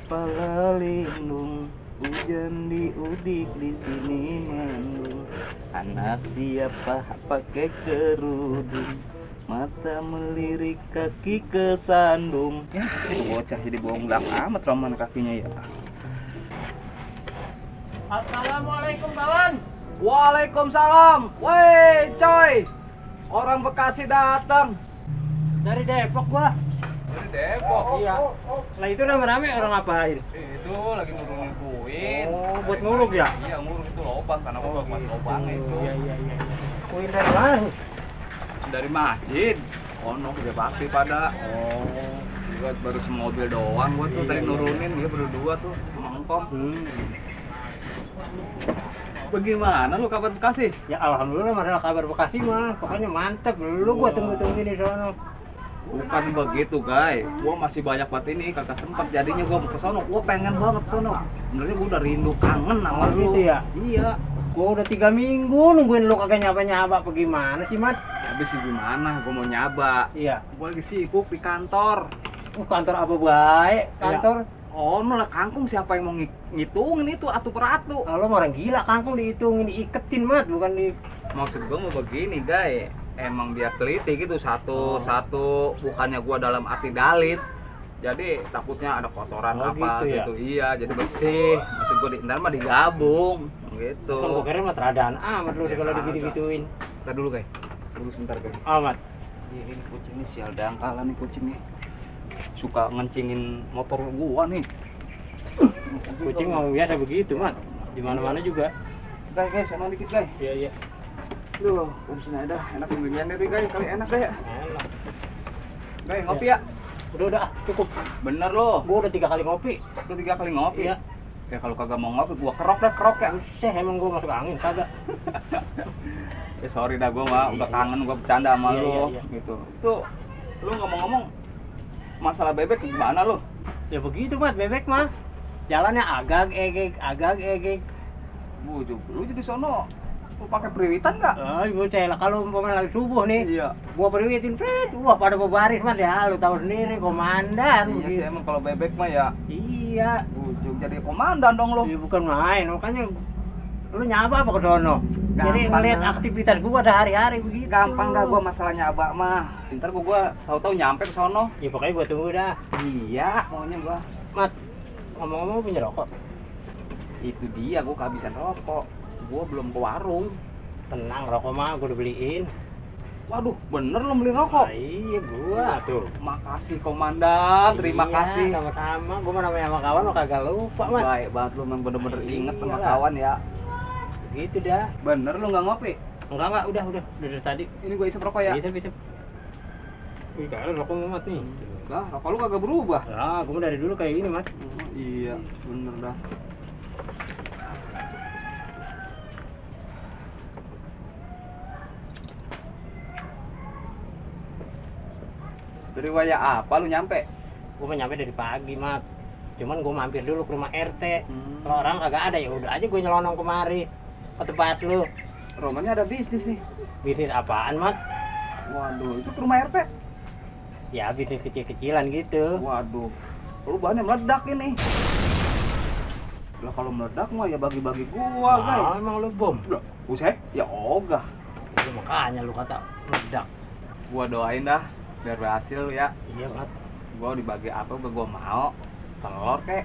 kepala lindung, hujan diudik di sini mendung. Anak siapa pakai kerudung, mata melirik kaki kesandung. Ya, itu bocah jadi bonglak amat roman kakinya ya. Assalamualaikum kawan. Waalaikumsalam. Woi coy, orang Bekasi datang. Dari Depok gua. Dari Depok. Iya. Lah itu rame-rame orang ngapain? Itu lagi nurunin kuin. Oh, buat nguruk ya? Iya, nguruk itu lobang karena gua buat lobang itu. Iya. Kuin dari mana? Dari masjid. Ono gede bakti pada. Oh. Gua baru semobil doang gua tuh tadi nurunin, dia berdua tuh mengkong. Bagaimana lu kabar Bekasi? Ya alhamdulillah masalah kabar Bekasi mah. Pokoknya mantep. Lu gua tunggu-tungguin di sono. Bukan begitu, guys. Gua masih banyak banget ini, kagak sempet jadinya gua mau ke sono. Gua pengen banget ke sono. Sebenarnya gua udah rindu kangen sama lu. Gitu ya? Iya. Gua udah 3 minggu nungguin lu kagak nyaba-nyaba. Bagaimana sih, Mat? Habis sih gimana? Gua mau nyaba. Iya. Gua lagi sibuk di kantor. Kantor apa baik? Kantor? Oh, lah kangkung siapa yang mau ngitungin itu atu per atu? Lo orang gila kangkung dihitungin, diiketin, Mat, bukan di... Maksud gua mau begini, guys. Emang biar teliti gitu satu-satu, bukannya gua dalam arti dalit. Jadi takutnya ada kotoran apa gitu, gitu. Iya, jadi bersih. Maksud gua ntar mah digabung gitu. Kan gua kira mah teradaan amat lu Ya, kalau kagak. digituin. Ntar dulu, guys. Tunggu sebentar, guys. Amat. Ini kucing ini sial dangkala nih kucingnya. Suka ngencingin motor gua nih. Kucing mau biasa begitu, Mat. Di mana-mana juga. Guys, emang dikit, guys. Iya. Duh, kursinya ada enak pembelian dari guys, kali enak deh ya. Enak. Guys, ngopi ya? Udah, cukup. Bener loh. Gua udah 3 kali ngopi. Lu 3 kali ngopi. Iya. Ya kalau kagak mau ngopi, gua kerok ya. Buset, emang gua masuk angin kagak. Ya sorry dah, gua mah udah kangen, gua bercanda sama lu Iya. gitu. Itu lu ngomong-ngomong masalah bebek gimana lu? Ya begitu, Mat, bebek mah. Jalannya agak egek. Bujuk, lu jadi sono lu pakai periwitan enggak? Bocah lah kalau umpamanya lagi subuh nih. Iya. Gua periwitin, wah pada berbaris, Mat, ya. Lu tahu sendiri komandan. Iya sih begitu. emang kalau bebek mah ya Iya. bujuk jadi komandan dong lu. Ya, bukan main, makanya lu nyapa apa ke sono? Jadi Gampang, ngeliat dah. aktivitas gua sehari-hari begitu. Gampang dah gua masalahnya abak mah. Ntar gua tahu-tahu nyampe ke sono. Ya pokoknya gua tunggu dah. Iya, maunya gua. Mat, ngomong-ngomong punya rokok? Itu dia, gua kehabisan rokok. Gua belum ke warung. Tenang, rokok mah gua udah beliin. Waduh, bener lo beli rokok? Iya gua tuh. Makasih komandan, terima Iya, kasih. sama-sama. Gua mah namanya sama kawan lo kagak lupa, Mat. Baik banget lu memang bener-bener inget sama Iyalah. kawan ya. Gitu dah. Bener lu nggak ngopi? Enggak, udah dari tadi. Ini gua isep rokok ya? Bisa. Wih, kagak rokok Mat nih. Lah, rokok lu kagak berubah. Ya, gua mah dari dulu kayak gini, Mat. Oh, iya, bener dah. Dari waya apa lu nyampe? Gua mah nyampe dari pagi, Mat. Cuman gua mampir dulu ke rumah RT. Hmm. Kalau orang kagak ada ya udah aja gua nyelonong kemari ke tempat lu. Romanya ada bisnis nih. Bisnis apaan, Mat? Waduh, itu ke rumah RT. Ya bisnis kecil-kecilan gitu. Waduh, perubahannya meledak ini. Lah kalau meledak mah ya bagi-bagi gua, guys. Nah, emang lu bom. Lah, buset, ya ogah. Ya, makanya lu kata meledak. Gua doain dah biar berhasil ya. Iya, Mat. Gua dibagi apa gua mau. Telur kek.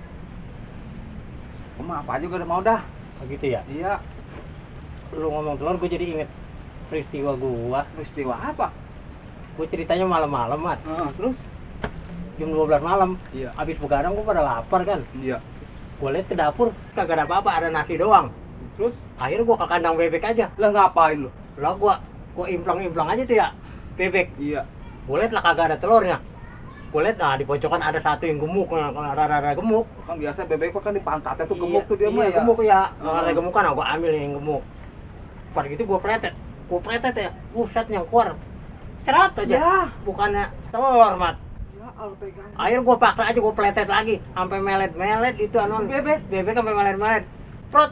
Gua mah apa aja gua udah mau dah. Begitu ya. Iya, Lu ngomong telur gue jadi inget peristiwa gua. peristiwa apa? Gua ceritanya malam-malam, Mat. Terus? Jam 12 malam. Iya. Habis begadang gua pada lapar kan. Iya. Gua liat ke dapur kagak ada apa-apa, ada nasi doang. Terus? Akhirnya gua ke kandang bebek aja. Lah ngapain lu? Lah gua implang-implang aja tuh ya bebek. Iya. Gua liat lah kagak ada telurnya. Gua liat di pojokan ada satu yang gemuk, rada-rada gemuk. Kan biasa bebek kan di pantatnya tuh gemuk tuh dia Iya, mah ya. gemuk ya. Hmm. Ada gemukan, gua ambil yang gemuk. Pas gitu gua pletet ya. Buset yang keluar. Cerot aja. Ya. Bukannya telur, Mat. Ya, al pegang. Akhirnya gua paksa aja gua pletet lagi sampai melet-melet itu Bebek. bebek sampai melet-melet. Prot,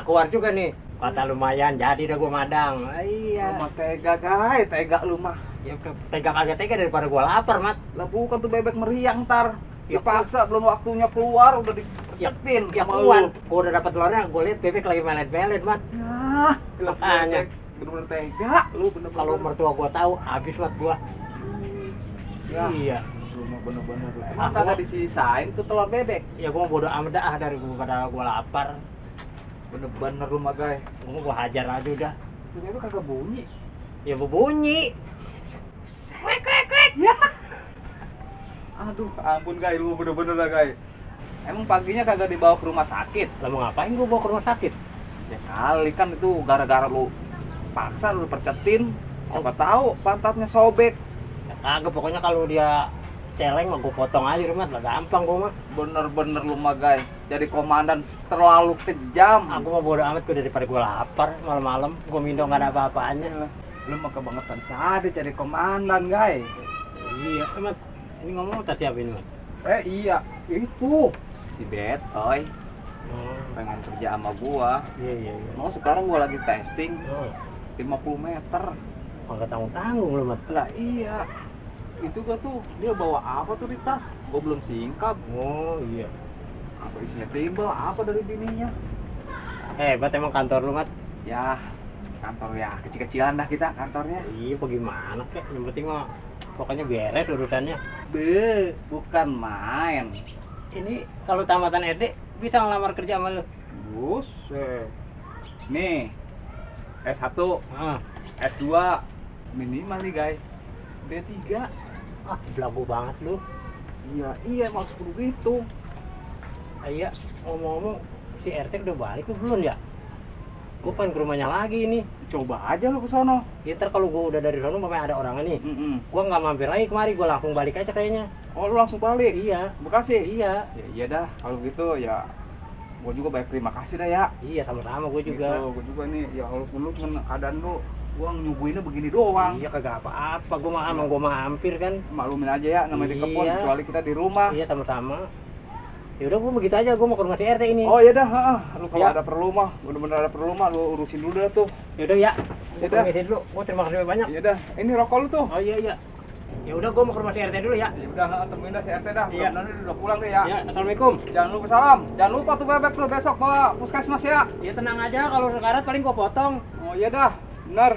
keluar juga nih. Kata lumayan, jadi dah gua madang. Iya. Lu mah tega, guys. Tega lu mah. Ya tega kagak tega daripada gua lapar, Mat. Lah bukan tuh bebek meriang ntar. Ya, Dipaksa belum waktunya keluar udah dipecetin Ya sama kuat. lu. Gua udah dapat telurnya, gua lihat bebek lagi melet-melet, Bang. Ya, Makanya. bener-bener tega lu bener-bener. Kalau mertua gua tahu, habis buat gua. Ya. Iya. Lu mah bener-bener lah. Ah, Emang kagak gua- disisain tuh telur bebek. Ya gua bodo amat dah daripada gua lapar. Bener-bener lu mah guys. Gua hajar aja udah. Tuh bebek kagak bunyi. Ya berbunyi. Ya. Aduh, ampun guys, lu bener-bener lah guys. Emang paginya kagak dibawa ke rumah sakit? Lah mau ngapain gua bawa ke rumah sakit? Ya kali kan itu gara-gara lu paksa lu percetin. Siapa tahu pantatnya sobek. Ya kagak, pokoknya kalau dia celeng mah gua potong aja rumah lah, gampang gua mah. Bener-bener lu mah guys. Jadi komandan terlalu kejam. Aku mah bodo amat gua daripada gua lapar malam-malam, gua minum nggak ada apa-apanya. Lu mah kebangetan sadar jadi komandan guys. Iya, Mat. Ini ngomong tak siapa ini, Mat? Iya, itu si Betoy Oh, pengen kerja sama gua. iya. Mau sekarang gua lagi testing Oh, 50 meter. nggak tanggung-tanggung lu, Mat. Lah iya. Itu gua tuh dia bawa apa tuh di tas? Gua belum singkap. Oh, iya. Apa isinya timbal apa dari bininya? Hebat emang kantor lu, Mat. Ya, kantor ya kecil-kecilan dah kita kantornya. Iya, bagaimana kek? Yang penting mah pokoknya beres urusannya. Bukan main. Ini kalau tamatan SD bisa ngelamar kerja sama lu. Buset. Nih, S1, Ah, S2 minimal nih guys. D3. belagu banget lu. Iya maksud begitu. Iya, ngomong-ngomong si RT udah balik lu belum ya? Gue pengen ke rumahnya lagi ini. Coba aja lu ke sono. Ya ntar kalau gue udah dari sono memang ada orangnya nih. Gue nggak mampir lagi kemari, gue langsung balik aja kayaknya. Oh, lu langsung balik. Iya, Bekasi. iya, Ya iya dah, kalau gitu ya gua juga banyak terima kasih dah ya. iya sama-sama gue juga. Gitu, gua juga nih ya walaupun lu kan keadaan lu gua nyuguhinnya begini doang. Iya kagak apa-apa, gue mah emang gue mampir kan. Maklumin aja ya namanya di kebun Iya. kecuali kita di rumah. Iya sama-sama. Ya udah gue begitu aja, gue mau ke rumah si RT ini. Oh iya dah, heeh. Lu kalau Ya. ada perlu mah, bener-bener ada perlu mah lu urusin dulu dah tuh. Yaudah ya. Gue Yaudah. permisi dulu. Gue terima kasih banyak. Iya dah, ini rokok lu tuh. Oh iya. Ya udah gue mau ke rumah si RT dulu ya. Ya udah, heeh, temuin dah si RT dah. Iya. Bener udah pulang deh ya. Ya, assalamualaikum. Jangan lupa salam. Jangan lupa tuh bebek tuh besok bawa puskesmas ya. Ya tenang aja, kalau sekarat paling gue potong. Oh iya dah, bener.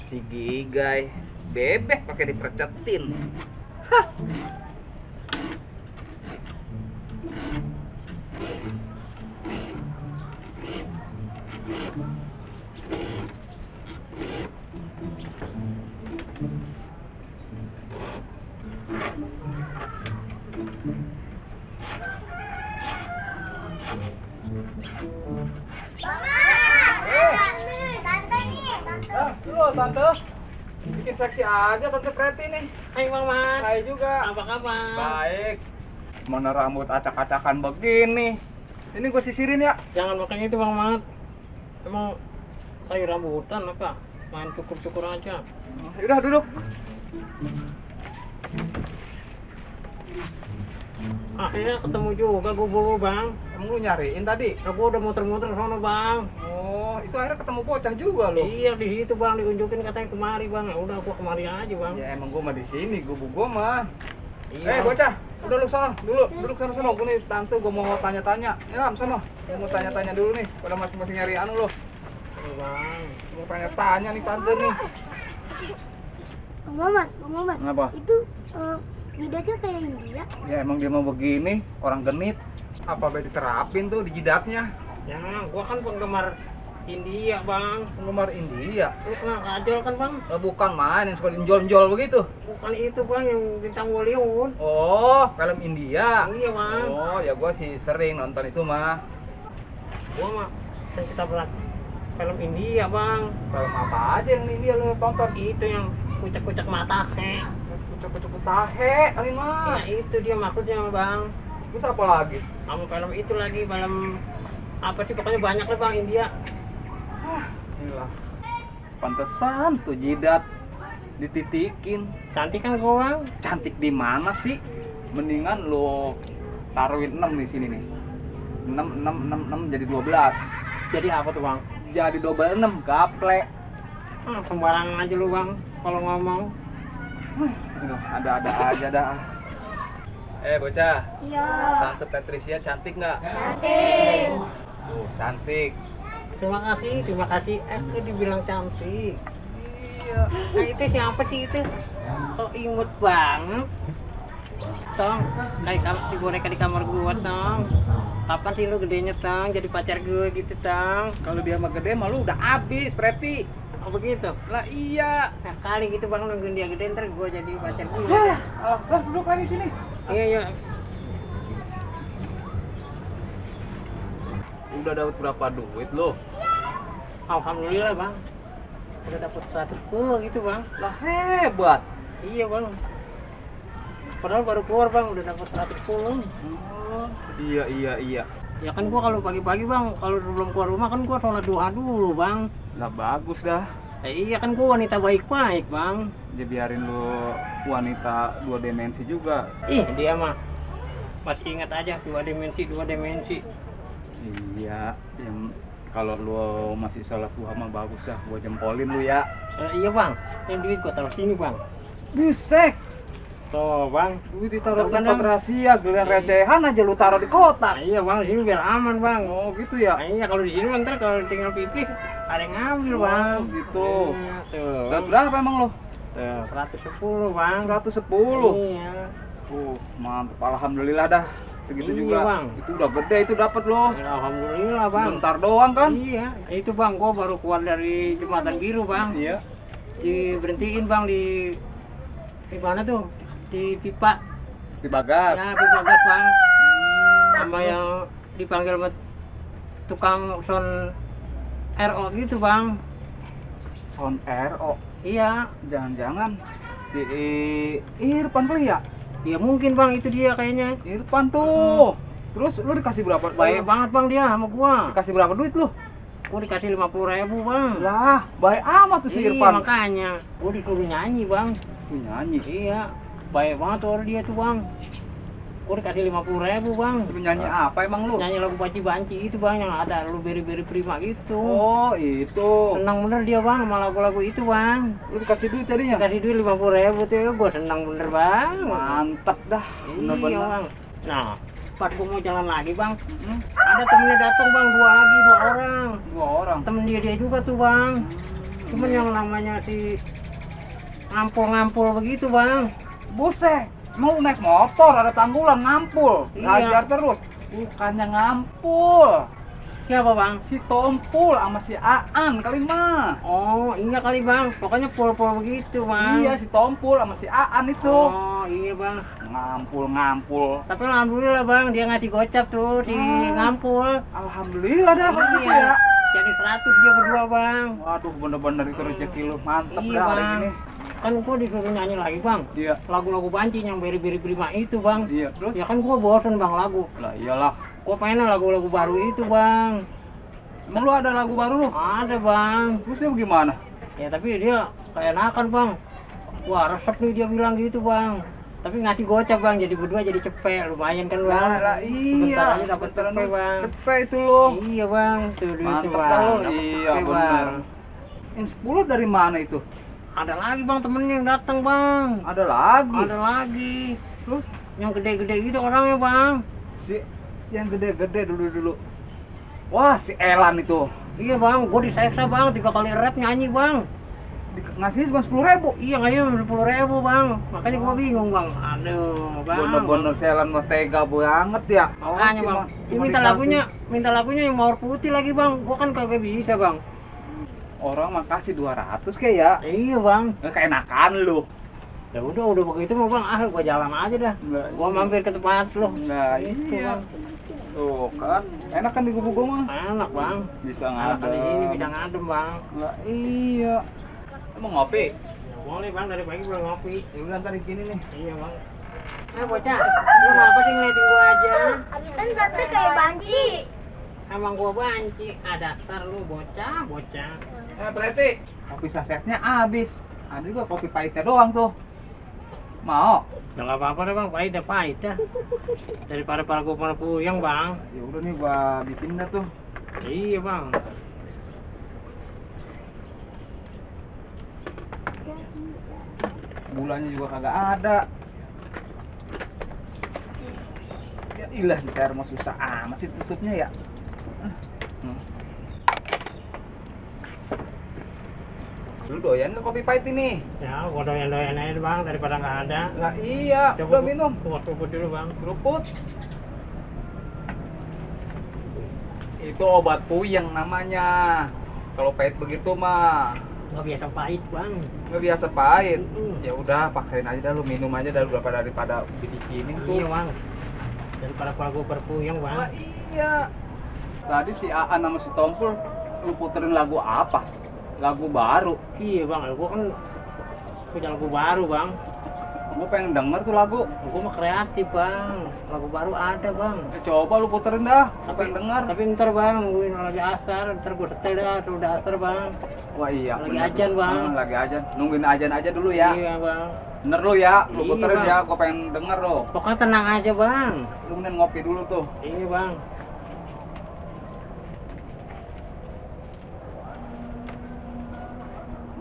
Si Gigai bebek pakai dipercetin. Hah. Dulu tante, bikin seksi aja tante Preti nih. Hai Bang Mat. Hai juga. Apa kabar? Baik. Mana rambut acak-acakan begini? Ini gue sisirin ya. Jangan makan itu Bang Mat. Emang kayu rambutan apa? Main cukur-cukur aja. Udah duduk. Akhirnya ketemu juga gue Bang. Emang lu nyariin tadi? Nah, gue udah muter-muter sono Bang. Oh, itu akhirnya ketemu bocah juga lo. Iya di situ Bang, diunjukin katanya kemari Bang. Ya udah gua kemari aja Bang. Ya emang gue mah di sini, gua mah. Iya. Bocah, udah lu sana dulu, duduk sana sana. Gue nih tante gue mau tanya-tanya. Ya Lam, sana. Gue mau tanya-tanya dulu nih. Pada masing-masing nyari anu lo. Iya, Bang. Mau tanya-tanya nih tante nih. Bang Mamat, Kenapa? itu jidatnya kayak India. Ya emang dia mau begini, orang genit. Apa be diterapin tuh di jidatnya? Ya, gua kan penggemar India Bang. Penggemar India. Lu kenal Kajol kan Bang? Bukan main yang suka dinjol-njol begitu. Bukan itu Bang yang bintang Hollywood. Oh, film India. Iya Bang. Oh, ya gua sih sering nonton itu mah. Gua mah kita berat film India Bang. Film apa aja yang India lu tonton? Itu yang kucak-kucak mata Cukup-cukup tahe, kali mah. Ya itu dia maksudnya Bang. Terus apa lagi? Kamu film itu lagi film apa sih, pokoknya banyak lah Bang India. Inilah. Pantesan tuh jidat dititikin. Cantik kan gua Bang? Cantik di mana sih? Mendingan lo taruhin 6 di sini nih. 6 jadi 12. Jadi apa tuh Bang? Jadi double 6 gaple. Sembarangan aja lu bang kalau ngomong. Ada-ada aja dah. Bocah, Iya. Tante Patricia cantik nggak? Cantik. Cantik. Terima kasih. Aku dibilang cantik. Iya. Nah itu siapa sih itu? Kok imut banget? Tong, kayak si boneka di kamar gua, Tong. Kapan sih lu gedenya, Tong? Jadi pacar gua gitu, Tong. Kalau dia mah gede mah lu udah abis, Preti. Oh begitu? Lah iya. Nah kali gitu bang, nungguin dia gede, ntar gua jadi pacar gua. Lah duduk lagi sini. Iya. Udah dapat berapa duit lo? Alhamdulillah bang. Udah dapet 110 gitu bang. Lah hebat. Iya bang. Padahal baru keluar bang, udah dapet 110. Iya. Ya kan gua kalau pagi-pagi bang, kalau belum keluar rumah kan gua sholat duha dulu bang. Lah bagus dah. Iya kan gua wanita baik-baik bang. Dia biarin lu wanita 2 dimensi juga. Ih dia mah masih ingat aja 2 dimensi. Iya, yang kalau lu masih sholat duha mah bagus dah. Gua jempolin lu ya. Iya bang, yang duit gua taruh sini bang. Bisek. Tuh bang. Duit ditaruh di Bukan, tempat Bang. rahasia, giliran recehan aja lu taruh di kotak. Iya bang, di sini biar aman bang. Oh gitu ya. Nah, iya kalau di sini ntar kalau tinggal pipis ada yang ngambil bang. Oh, gitu. Iya, tuh. Dapat berapa emang lo? Tuh, 110 bang. 110. Iya. Mantap. Alhamdulillah dah. Segitu Iya, juga. Bang. Itu udah gede itu dapat lo. Alhamdulillah bang. Bentar doang kan? Iya, itu bang, gua baru keluar dari jembatan biru bang. Iya. Diberhentiin bang di mana tuh? Di pipa. Di bagas. Ya, pipa gas bang. Sama yang dipanggil sama tukang sound RO gitu bang. Sound RO. Iya. Jangan-jangan si Irfan kali ya? Iya mungkin bang, itu dia kayaknya. Irfan tuh. Terus lu dikasih berapa? Baik banget bang dia sama gua. Dikasih berapa duit lu? Gua dikasih 50.000 bang. Lah, baik amat tuh si Iya Irfan. makanya, gua disuruh nyanyi bang. Tuh, nyanyi. Iya, baik banget tuh dia tuh bang. Gua dikasih 50.000 bang. Lu nyanyi apa emang lu? Nyanyi lagu Banci Banci itu bang, yang ada lu beri-beri prima gitu. Oh, itu. Senang bener dia bang sama lagu-lagu itu bang. Lu dikasih duit tadinya? Dikasih duit 50.000 tuh, gua senang bener bang. Mantap dah. Iya Bener-bener. bang. Nah, pas gua mau jalan lagi bang, ada temennya datang bang, 2 orang. 2 orang. Temen dia juga tuh bang. Cuman yang namanya si ngampul-ngampul begitu bang. Buset. Mau naik motor ada tanggulan ngampul. Iya. Hajar terus. Bukannya ngampul. Siapa bang? Si Tompul sama si Aan kali mah. Oh iya kali bang, pokoknya pol-pol begitu bang. Iya, si Tompul sama si Aan itu. Oh iya bang. Ngampul. Tapi alhamdulillah bang, dia ngasih gocap tuh si ngampul. Alhamdulillah dah begitu Iya. ya. Jadi 100 dia berdua bang. Waduh, bener-bener itu rezeki lu. Mantap Iya dah hari bang. ini. Kan gua disuruh nyanyi lagi bang. Iya. Lagu-lagu Banci yang beri-beri prima itu bang. Iya, terus? Ya kan gua bosen bang lagu. Lah iyalah. Gua pengen lagu-lagu baru itu bang. Emang lu ada lagu baru lu? Ada bang. Terus dia gimana? Ya tapi dia kayak enakan bang. Wah resep nih dia bilang gitu bang. Tapi ngasih gocap bang, jadi berdua jadi cepet, lumayan kan bang. Lah Sebentar iya. aja dapat Bentar cepet bang. Cepet itu lu. Iya bang, tuh duitnya Mantap bang. dah lu. Dapet Iya cepet, bener. Bang. Yang 10 dari mana itu? Ada lagi bang temennya yang datang bang. Ada lagi. Ada lagi. Terus Yang gede-gede gitu orangnya bang. si yang gede-gede dulu. Wah, si Elan itu. Iya bang, gue diseksa bang, 3 kali rap nyanyi bang. Ngasih cuma 10.000. Iya ngasih 10.000 bang. Makanya gue bingung bang. Aduh bang. Bener-bener si Elan mah tega banget ya. Makanya bang, ini minta lagunya yang mawar putih lagi bang. Gua kan kagak bisa bang. Orang mah kasih 200 kayak ya. Iya bang. Keenakan lu. Ya udah begitu mah bang. Gua jalan aja dah. Gua mampir ke tempat lo. Nah, Itu, iya. Bang. Tuh kan, enak kan di gubuk gua mah. Enak bang. Bisa Enak di sini ngadem. bisa ngadem bang. Lah iya. Emang ngopi? Boleh bang, dari pagi belum ngopi. Ya udah ntar di sini nih. Iya bang. Bocah, lu ngapa sih ngeliatin gua aja? Kan tante kayak banci. Emang gua banci. Dasar lu bocah. Berarti kopi sasetnya habis. Ada juga kopi pahitnya doang tuh. Mau? Ya nggak apa-apa deh bang, pahit ya. Daripada para gua pada puyeng bang. Ya udah nih gua bikin dah tuh. Iya bang. Gulanya juga kagak ada. Ya ilah, di termos susah amat sih tutupnya ya. Lu doyan nggak kopi pahit ini? Ya, gua doyan-doyan aja bang, daripada nggak ada. Lah iya, udah minum. Gua keruput dulu bang. Keruput. Itu obat puyeng namanya. Kalau pahit begitu mah Nggak biasa pahit bang. nggak biasa pahit. Mm-mm. Ya udah, paksain aja dah, lu minum aja daripada dibikinin tuh. Iya bang. Daripada kalau gua berpuyeng bang. Lah iya. Tadi si Aan sama si Tompul lu puterin lagu apa? Lagu baru. Iya bang, gua kan punya lagu baru bang. Gue pengen denger tuh lagu. Gua mah kreatif bang. Lagu baru ada bang. Coba lu puterin dah. Gue pengen denger. Tapi ntar bang, nungguin lagi asar, ntar gua detel dah, udah asar bang. Wah iya. Lagi bener. ajan, Bang. Lagi ajan. Nungguin ajan aja dulu ya. Iya bang. Bener lu ya. Lu Iya, puterin Bang. ya. Gue pengen denger lo. Pokoknya tenang aja bang. Lu mending ngopi dulu tuh. Iya bang.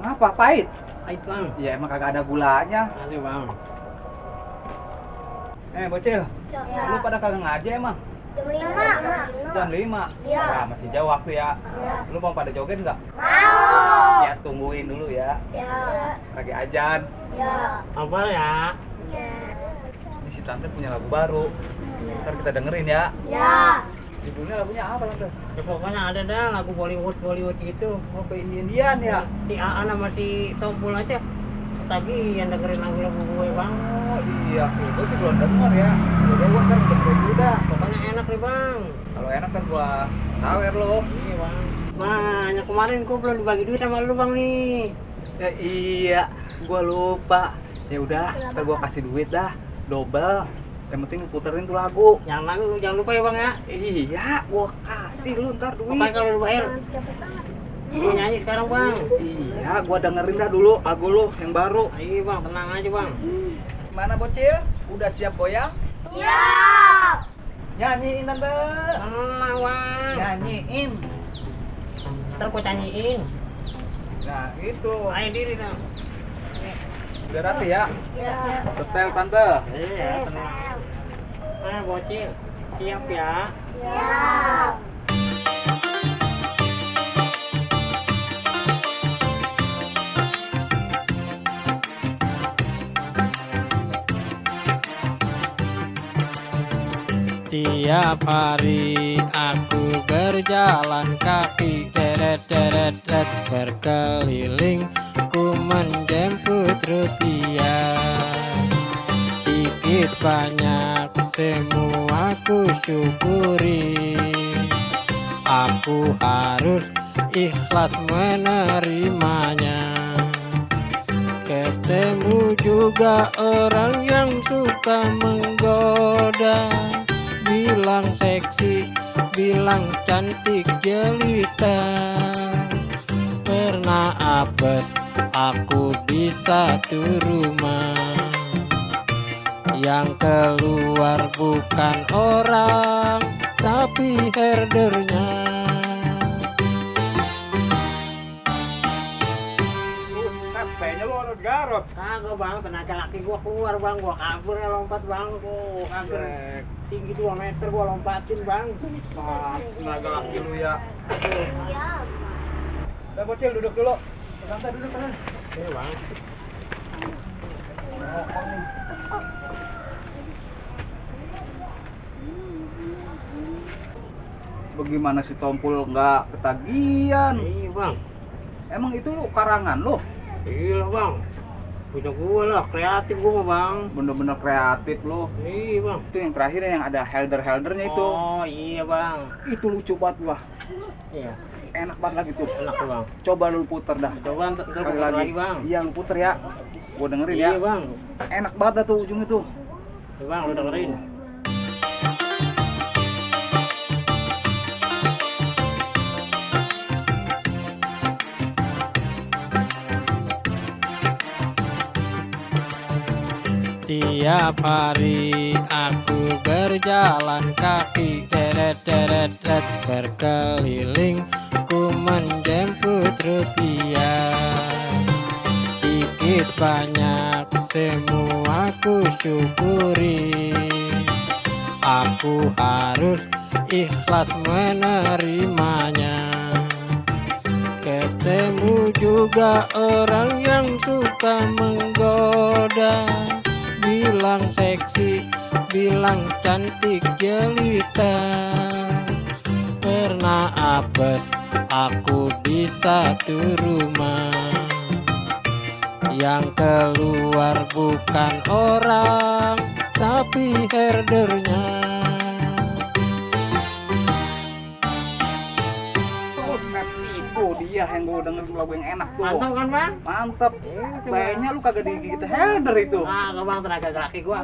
Ngapa pahit? Pahit bang. Ya emang kagak ada gulanya. Ada bang. Bocil. Ya. Lu pada kagak ngaji emang? Jam 5. Jam 5. Iya. Ya, masih jauh waktu ya. Iya. Lu mau pada joget nggak? Mau. Ya tungguin dulu ya. Ya. Lagi ajan. Ya. Apa ya? Ya. Ini si Tante punya lagu baru. Ntar kita dengerin ya. Ya. Judulnya lagunya apa Tante? Ya pokoknya ada dah lagu Bollywood gitu. Mau ke Indian ya? Si Aan sama si Tompul aja. Tadi yang dengerin lagu-lagu gue bang. Oh iya, gue sih belum denger ya. Udah gue ntar dengerin dulu dah. Pokoknya enak nih bang. Kalau enak kan gua tawer lo. Iya bang. Makanya kemarin gue belum dibagi duit sama lu bang nih. Ya iya, gua lupa. Ya udah, ntar gua kasih duit dah, double. Yang penting lu puterin tuh lagu. Jangan lupa ya bang ya. Iya, gua kasih lu ntar duit. Pokoknya kalau lu bayar, gue nyanyi sekarang bang. Iya, gua dengerin dah dulu lagu lu yang baru. Iya bang, tenang aja bang. Gimana bocil? Udah siap goyang? Siap. Nyanyiin Tante. Tenang bang. Nyanyiin. Ntar gue nyanyiin. Nah, itu. Ayo diri dong. Udah rapi ya. Ya. Setel Tante. Iya, tenang. Nah, bocil. Siap ya. Siap. Tiap hari aku berjalan kaki deret-deret berkeliling ku menjemput rupiah. Dikit banyak semua ku syukuri. Aku harus ikhlas menerimanya. Ketemu juga orang yang suka menggoda, bilang seksi, bilang cantik jelita. Pernah apes, aku bisa tuh rumah. Yang keluar bukan orang, tapi herdernya. Buset, kayaknya lu orang Garut. Kagak bang, tenaga laki gua keluar bang, gua kabur ya lompat bang, gua kabur tinggi 2 meter gua lompatin bang. Tenaga laki lu ya. Siap. Udah bocil duduk dulu. Santai duduk kan. Iya bang. Bagaimana si Tompul nggak ketagihan? Iya bang. Emang itu lu karangan lo? Iya lah bang. Punya gua lah, kreatif gua mah bang. Bener-bener kreatif lo. Iya bang. Itu yang terakhir yang ada helder-heldernya itu. Oh iya bang. Itu lucu banget wah. Iya. Enak banget lagi tuh. Enak tuh bang. Coba lu puter dah. Coba ntar Sekali gua lagi bang. Iya lu puter ya. Gua dengerin Iya ya. bang. Enak banget dah tuh ujungnya tuh. Iya bang, lu dengerin. Tiap hari aku berjalan kaki deret-deret berkeliling ku menjemput rupiah. Dikit banyak semua ku syukuri. Aku harus ikhlas menerimanya. Ketemu juga orang yang suka menggoda, bilang seksi, bilang cantik jelita. Pernah apes aku di satu rumah, yang keluar bukan orang tapi herdernya. Itu dia yang gue denger lagu yang enak tuh. Mantap kan bang? Mantep. Kayaknya lu kagak digigit Helder itu. Ah nggak bang, tenaga laki gua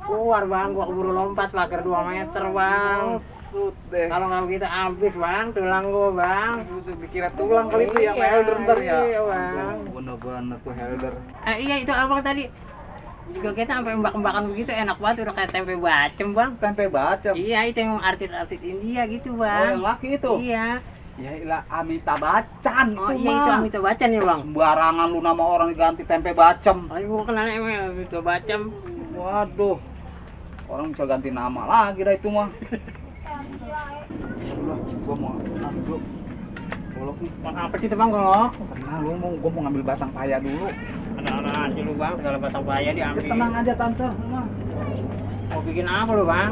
keluar bang, gua keburu lompat pagar 2 meter bang. Maksud deh. Kalau nggak begitu habis bang, tulang gua bang. Busuk dikira tulang kali itu yang Iya, Helder ntar ya. iya, Bang. Bener-bener tuh Helder. Iya itu abang tadi jogetnya sampai embak-embakan begitu, enak banget, udah kayak tempe bacem bang. Tempe bacem. Iya itu yang artis-artis India gitu Oh, bang. yang laki itu. Iya. Ya ilah Amitabh Bachchan Oh itu iya itu mah. Amitabh Bachchan ya bang. Sembarangan lu nama orang diganti tempe bacem. Ayo gua kenalnya emang Amitabh Bachchan. Waduh. Orang bisa ganti nama lagi dah itu mah. Udah, gua mau ngambil dulu. Golok nih. Bang apa sih itu bang golok? Karena gua mau ngambil batang paya dulu. Ada aja lu bang, segala batang paya Ya, diambil. tenang aja tante, mah. Mau bikin apa lu bang?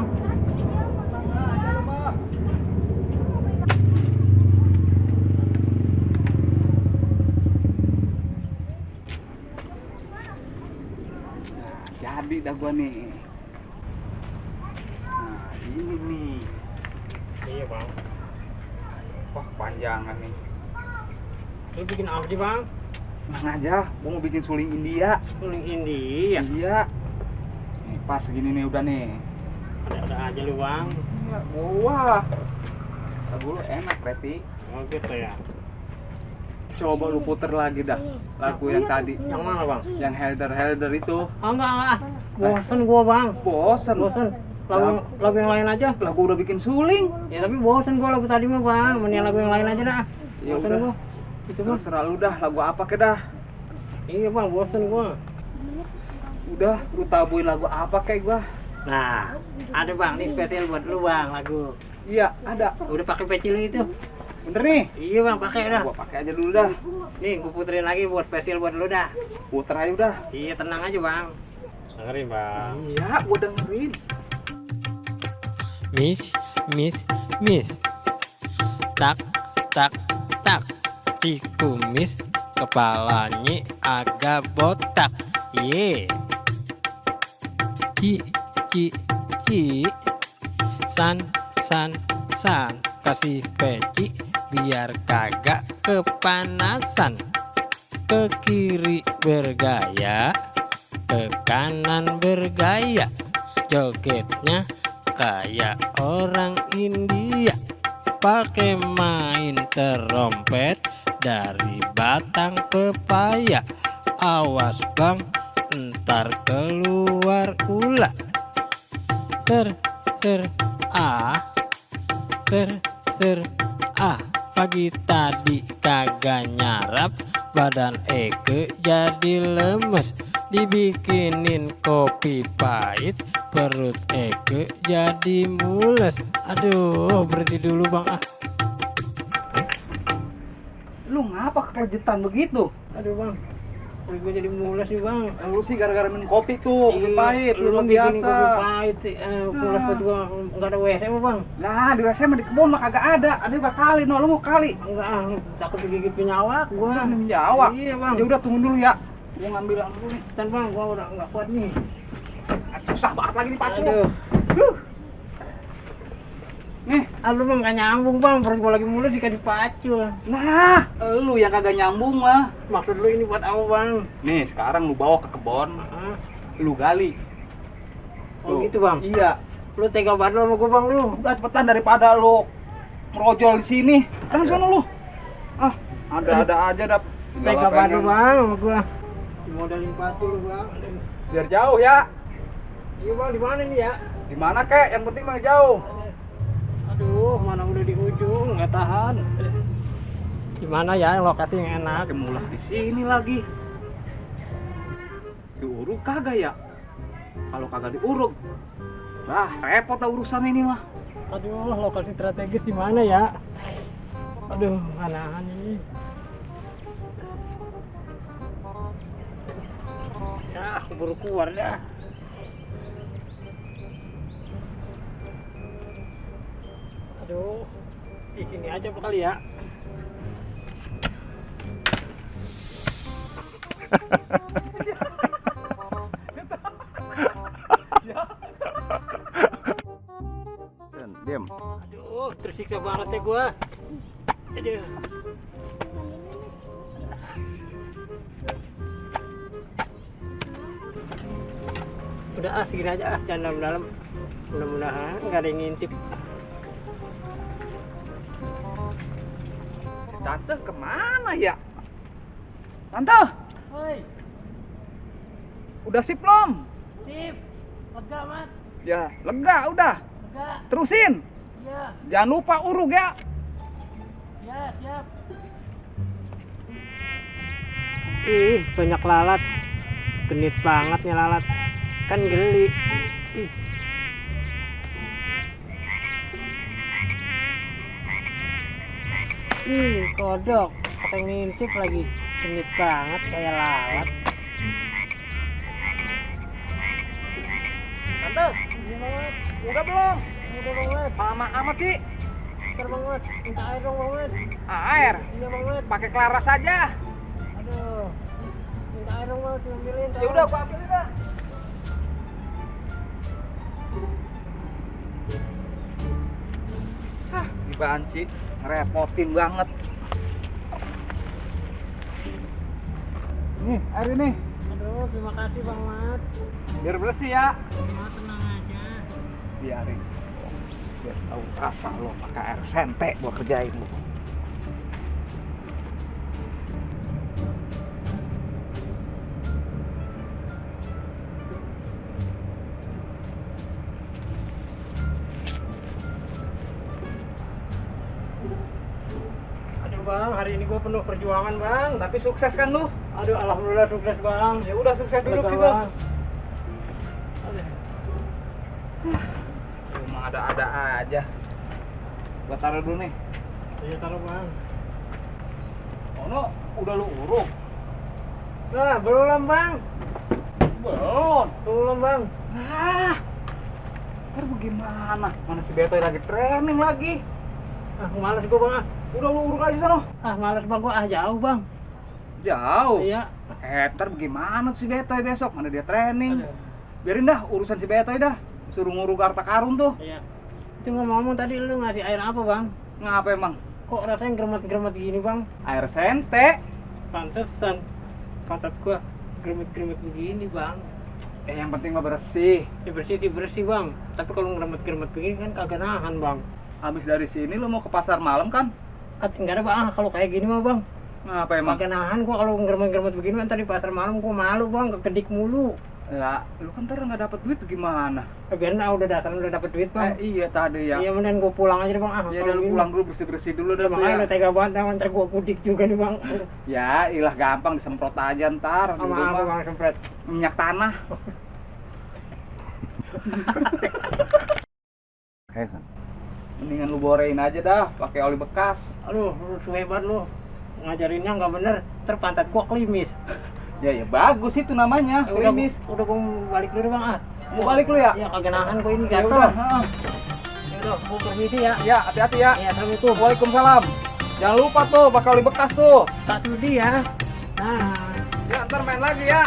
Jadi dah gua nih. Nah, ini nih. Iya bang. Wah, panjangan nih. Lu bikin apa sih bang? Tenang aja, gua mau bikin suling India. Suling India. Iya. Nih, pas segini nih udah nih. Ada aja lu bang. Wah. Lagu lu enak, Reti. Oh gitu ya. Coba lu puter lagi dah lagu yang tadi. Yang mana bang? Yang Helder itu. Oh enggak. Bosen gua bang. Bosen. Bosen. Lagu yang lain aja. Lagu udah bikin suling. Ya tapi bosen gua lagu tadi mah bang. Mending lagu yang lain aja dah. Ya Bosen udah. gua. Itu bang. Terserah lu dah, lagu apa ke dah. Iya bang, bosen gua. Udah, lu tabuin lagu apa kayak gua. Nah, ada bang, nih spesial buat lu bang lagu. Iya, ada. Udah pakai peci lu itu. Bener nih. Iya bang, pakai dah. Gua pakai aja dulu dah. Nih, gua puterin lagi buat spesial buat lu dah. Puter aja udah. Iya, tenang aja bang. Dengerin bang. Iya, gua dengerin. Miss. Tak, cikumis, kepalanya agak botak. Ye. Ci. San. Kasih peci biar kagak kepanasan. Ke kiri bergaya, ke kanan bergaya. Jogetnya kayak orang India, pakai main terompet dari batang pepaya. Awas bang, entar keluar ular. Pagi tadi kagak nyarap, badan Eke jadi lemes. Dibikinin kopi pahit, perut Eke jadi mules. Aduh, berhenti dulu bang ah. Lu ngapa kekelejetan begitu? Aduh bang, perut gue jadi mules nih bang. Lu sih gara-gara minum kopi tuh, kopi pahit, lu mah bikinin biasa. kopi pahit sih, mules buat gua nggak ada WC mah bang. Nah, di WC mah di kebun mah kagak ada. Ada juga kali, no, lu mau kali. Enggak, takut digigit penyawak gua. Udah minum Jawa. Iya bang. Ya udah tunggu dulu ya. Gua ngambil dulu nih. Dan bang, gua udah nggak kuat nih. Susah banget lagi nih pacu. Aduh. Nih, Lu bang nggak nyambung bang, perut gua lagi mulus jika dipacul. nah, lu yang kagak nyambung mah. Maksud lu ini buat apa bang? Nih, sekarang lu bawa ke kebun, lu gali. Oh Tuh. gitu bang. Iya. Lu tega banget lu sama gua bang lu. Udah cepetan daripada lu merojol di sini. Kan sono lu. Ah, ada aja dah. Tega banget lu bang sama gua. Dimodalin pacul lu bang. Biar jauh ya. Iya bang, di mana nih ya? Di mana kek? Yang penting mah jauh. Aduh, mana udah di ujung, nggak tahan. Di mana ya lokasi yang enak? Mules di sini lagi. Diuruk kagak ya? Kalau kagak diuruk, lah repot dah urusan ini mah. Aduh, lokasi strategis di mana ya? Aduh, mana nih? Ya, aku baru keluar dah. Aduh, di sini aja kali ya. Diam. Aduh, tersiksa banget ya gua. Aduh. Udah segini aja jangan dalam-dalam. Mudah-mudahan nggak ada yang ngintip. Tante kemana ya? Tante, Woi, udah sip belum? sip. Lega, Mat. Ya, lega udah. Lega. Terusin. Iya, Jangan lupa uruk ya. ya, siap. Ih, banyak lalat. Genit banget nih lalat. Kan geli. Ih. Kodok. Pakai ngintip lagi. Genit banget kayak lalat. Tante, udah belum? Udah banget. Lama amat sih. Bentar banget. Minta air dong banget. Air, Iya banget. pakai Clara saja. Aduh. Minta air dong banget. Ambilin. Ya udah, gua ambilin dah. Hah, di banci ngerepotin banget. Nih, air ini. Aduh, terima kasih Bang Mat. Biar bersih ya. Mat, tenang aja. Biarin. Biar tahu rasa lo pakai air sente gua kerjain lo. Aduh Bang, hari ini gua penuh perjuangan Bang. Tapi sukses kan lu? Aduh, alhamdulillah sukses Bang. Ya udah sukses dulu Sukses, situ. Bang. Aduh. Emang ada-ada aja. Gua taruh dulu nih. Iya taruh Bang. Oh no, udah lu uruk? Nah, belum Bang. Belum. Belum Bang. Ah, ntar bagaimana? Mana si Betoy lagi training lagi? Ah, males gua Bang. Udah lu uruk aja sana. Ah, males Bang gua. Ah, jauh Bang. Jauh. Iya. Ntar bagaimana si Betoy besok? Mana dia training? Aduh. Biarin dah urusan si Betoy dah. Suruh nguruk harta karun tuh. Iya. Itu ngomong-ngomong tadi lu ngasih air apa Bang? Ngapa emang? Kok rasanya geremet-geremet gini Bang? Air sente. Pantesan pantat gua geremet-geremet begini Bang. Yang penting mah bersih. Ya bersih sih bersih Bang. Tapi kalau geremet-geremet begini kan kagak nahan Bang. Habis dari sini lu mau ke pasar malam kan? Enggak ada Bang, kalau kayak gini mah Bang. Ngapa emang? Kagak nahan gua kalau geremet-geremet begini kan tadi pasar malam gua malu Bang, kekedik mulu. Lah, lu kan ntar nggak dapet duit gimana? Biarin udah dasar udah dapet duit Bang. Iya tadi ya. Iya mending gua pulang aja deh Bang. Ya kalau udah lu gini. pulang dulu bersih-bersih dulu dah tuh Makanya ya. udah tega banget Bang, ntar gua kudik juga nih Bang. Ya, ilah gampang disemprot aja ntar di Sama apa rumah. Bang sempret. Minyak tanah. Mendingan lu borein aja dah, pakai oli bekas. Aduh, lu hebat lu. Ngajarinnya nggak bener, ntar pantat gua klimis. Ya bagus itu namanya, klimis. Udah gua balik dulu Bang. Mau balik lu ya? Ya kagak nahan gua ini Ya gatel. udah, Ya udah, gua permisi ya. Ya, hati-hati ya. Ya, assalamualaikum. Waalaikumsalam. Jangan lupa tuh pakai oli bekas tuh. Tak sudi ya. Nah, Ya, ntar main lagi ya.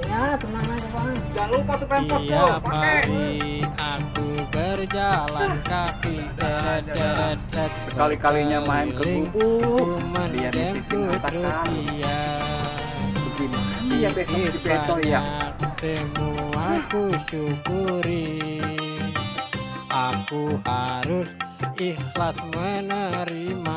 ya tenang aja Bang. Jangan lupa tuh pempos tuh, Tiap pakai. hari aku berjalan kaki deret-deret Sekali-kalinya main ke gubuk, dia nitipin menjemput harta karun. rupiah. Begini ya besok si Beto ya. Semua aku syukuri. Aku harus ikhlas menerima